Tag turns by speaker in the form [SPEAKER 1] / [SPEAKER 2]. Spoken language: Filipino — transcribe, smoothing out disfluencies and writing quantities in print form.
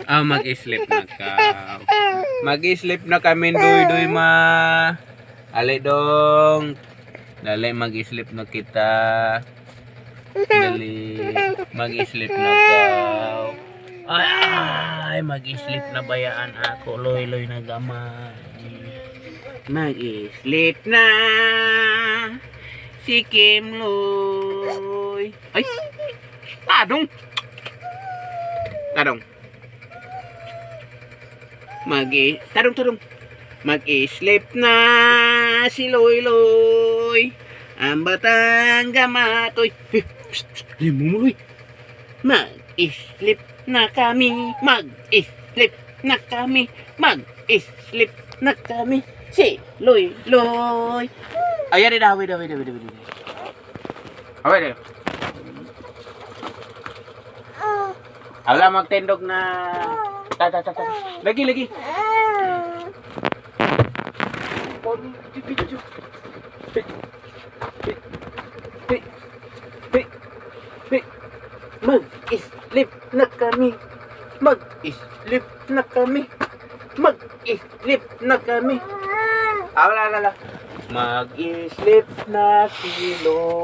[SPEAKER 1] Mag-sleep na ka. Mag-sleep na kami, doy ma. Ali dong. Dali, mag-sleep na kita. Dali, mag-sleep na ka. Ay, mag-sleep na bayaan ako. Loy na gamay. Mag-sleep na. Si Kim Loy. Ay, tadong. Tadong. Tadong. Mag-sleep na si Loy. Ang batang gamatoy. Di mo Loy. Mag-sleep na kami. Mag-sleep na kami. Mag-sleep na kami. Si Loy. Ayan din, away. Away din. Wala magtindog na. Lagi. Mag-sleep na kami. Mag-sleep na kami. Wala. Mag-sleep na si Loy.